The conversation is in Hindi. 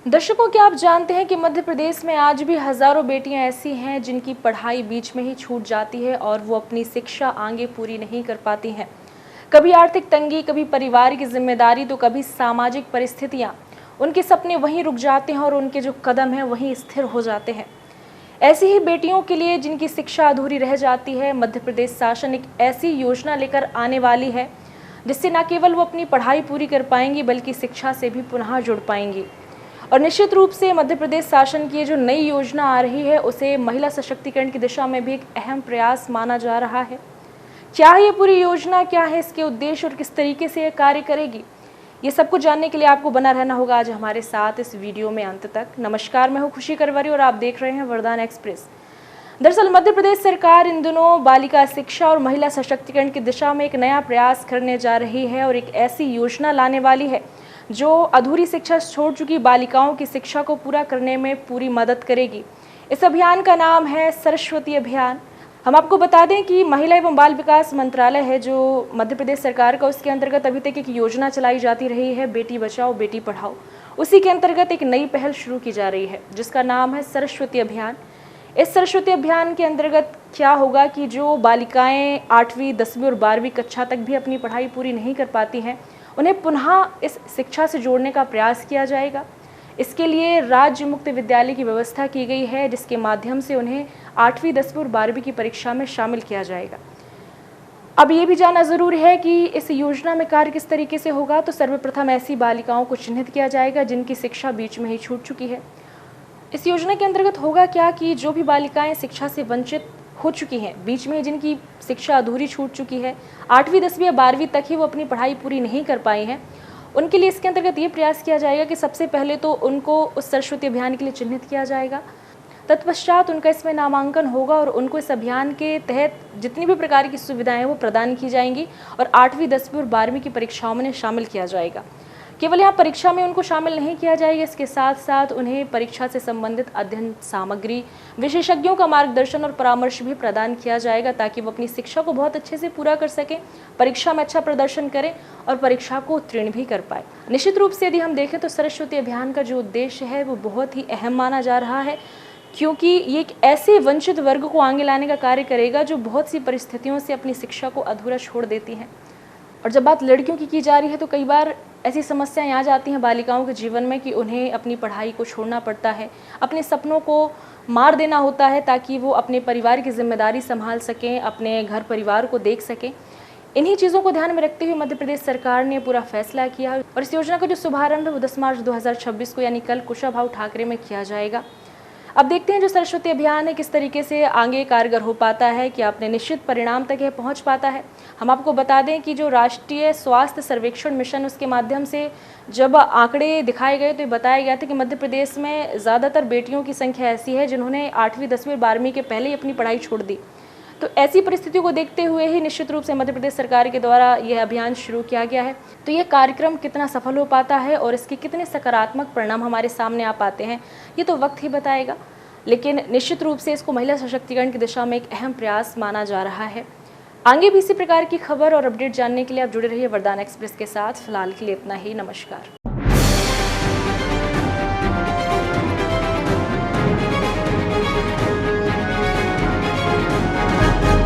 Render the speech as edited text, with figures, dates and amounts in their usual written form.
दर्शकों, क्या आप जानते हैं कि मध्य प्रदेश में आज भी हजारों बेटियां ऐसी हैं जिनकी पढ़ाई बीच में ही छूट जाती है और वो अपनी शिक्षा आगे पूरी नहीं कर पाती हैं। कभी आर्थिक तंगी, कभी परिवार की जिम्मेदारी, तो कभी सामाजिक परिस्थितियां। उनके सपने वहीं रुक जाते हैं और उनके जो कदम हैं वहीं स्थिर हो जाते हैं। ऐसी ही बेटियों के लिए जिनकी शिक्षा अधूरी रह जाती है, मध्य प्रदेश शासन एक ऐसी योजना लेकर आने वाली है जिससे न केवल वो अपनी पढ़ाई पूरी कर पाएंगी बल्कि शिक्षा से भी पुनः जुड़ पाएंगी। और निश्चित रूप से मध्य प्रदेश शासन की ये जो नई योजना आ रही है उसे महिला सशक्तिकरण की दिशा में भी एक अहम प्रयास माना जा रहा है। क्या ये पूरी योजना, क्या है इसके उद्देश्य और किस तरीके से ये कार्य करेगी, ये सब कुछ जानने के लिए आपको बना रहना होगा आज हमारे साथ इस वीडियो में अंत तक। नमस्कार, मैं हूँ खुशी करवारी और आप देख रहे हैं वरदान एक्सप्रेस। दरअसल मध्य प्रदेश सरकार इन दिनों बालिका शिक्षा और महिला सशक्तिकरण की दिशा में एक नया प्रयास करने जा रही है और एक ऐसी योजना लाने वाली है जो अधूरी शिक्षा छोड़ चुकी बालिकाओं की शिक्षा को पूरा करने में पूरी मदद करेगी। इस अभियान का नाम है सरस्वती अभियान। हम आपको बता दें कि महिला एवं बाल विकास मंत्रालय है जो मध्य प्रदेश सरकार का, उसके अंतर्गत अभी तक एक योजना चलाई जाती रही है, बेटी बचाओ बेटी पढ़ाओ। उसी के अंतर्गत एक नई पहल शुरू की जा रही है जिसका नाम है सरस्वती अभियान। इस सरस्वती अभियान के अंतर्गत क्या होगा कि जो बालिकाएं 8वीं, 10वीं और 12वीं कक्षा तक भी अपनी पढ़ाई पूरी नहीं कर पाती हैं, उन्हें पुनः इस शिक्षा से जोड़ने का प्रयास किया जाएगा। इसके लिए राज्य मुक्त विद्यालय की व्यवस्था की गई है जिसके माध्यम से उन्हें 8वीं, 10वीं और 12वीं की परीक्षा में शामिल किया जाएगा। अब ये भी जानना ज़रूरी है कि इस योजना में कार्य किस तरीके से होगा। तो सर्वप्रथम ऐसी बालिकाओं को चिन्हित किया जाएगा जिनकी शिक्षा बीच में ही छूट चुकी है। इस योजना के अंतर्गत होगा क्या कि जो भी बालिकाएं शिक्षा से वंचित हो चुकी हैं, बीच में जिनकी शिक्षा अधूरी छूट चुकी है, 8वीं, 10वीं या 12वीं तक ही वो अपनी पढ़ाई पूरी नहीं कर पाई हैं, उनके लिए इसके अंतर्गत ये प्रयास किया जाएगा कि सबसे पहले तो उनको उस सरस्वती अभियान के लिए चिन्हित किया जाएगा। तत्पश्चात उनका इसमें नामांकन होगा और उनको इस अभियान के तहत जितनी भी प्रकार की सुविधाएं हैं वो प्रदान की जाएंगी और 8वीं, 10वीं और 12वीं की परीक्षाओं में शामिल किया जाएगा। केवल यहाँ परीक्षा में उनको शामिल नहीं किया जाएगा, इसके साथ साथ उन्हें परीक्षा से संबंधित अध्ययन सामग्री, विशेषज्ञों का मार्गदर्शन और परामर्श भी प्रदान किया जाएगा ताकि वो अपनी शिक्षा को बहुत अच्छे से पूरा कर सकें, परीक्षा में अच्छा प्रदर्शन करें और परीक्षा को उत्तीर्ण भी कर पाए। निश्चित रूप से यदि हम देखें तो सरस्वती अभियान का जो उद्देश्य है वो बहुत ही अहम माना जा रहा है, क्योंकि ये एक ऐसे वंचित वर्ग को आगे लाने का कार्य करेगा जो बहुत सी परिस्थितियों से अपनी शिक्षा को अधूरा छोड़ देती हैं। और जब बात लड़कियों की जा रही है तो कई बार ऐसी समस्याएं आ जाती हैं बालिकाओं के जीवन में कि उन्हें अपनी पढ़ाई को छोड़ना पड़ता है, अपने सपनों को मार देना होता है ताकि वो अपने परिवार की जिम्मेदारी संभाल सकें, अपने घर परिवार को देख सकें। इन्हीं चीज़ों को ध्यान में रखते हुए मध्य प्रदेश सरकार ने पूरा फैसला किया और इस योजना का जो शुभारंभ है वो 10 मार्च 2026 को यानी कल कुशाभाऊ ठाकरे में किया जाएगा। अब देखते हैं जो सरस्वती अभियान है किस तरीके से आगे कारगर हो पाता है, कि अपने निश्चित परिणाम तक यह पहुंच पाता है। हम आपको बता दें कि जो राष्ट्रीय स्वास्थ्य सर्वेक्षण मिशन, उसके माध्यम से जब आंकड़े दिखाए गए तो ये बताया गया था कि मध्य प्रदेश में ज़्यादातर बेटियों की संख्या ऐसी है जिन्होंने 8वीं, 10वीं और 12वीं के पहले ही अपनी पढ़ाई छोड़ दी। तो ऐसी परिस्थितियों को देखते हुए ही निश्चित रूप से मध्य प्रदेश सरकार के द्वारा यह अभियान शुरू किया गया है। तो यह कार्यक्रम कितना सफल हो पाता है और इसके कितने सकारात्मक परिणाम हमारे सामने आ पाते हैं, ये तो वक्त ही बताएगा। लेकिन निश्चित रूप से इसको महिला सशक्तिकरण की दिशा में एक अहम प्रयास माना जा रहा है। आगे भी इसी प्रकार की खबर और अपडेट जानने के लिए आप जुड़े रहिए वरदान एक्सप्रेस के साथ। फिलहाल के लिए इतना ही। नमस्कार।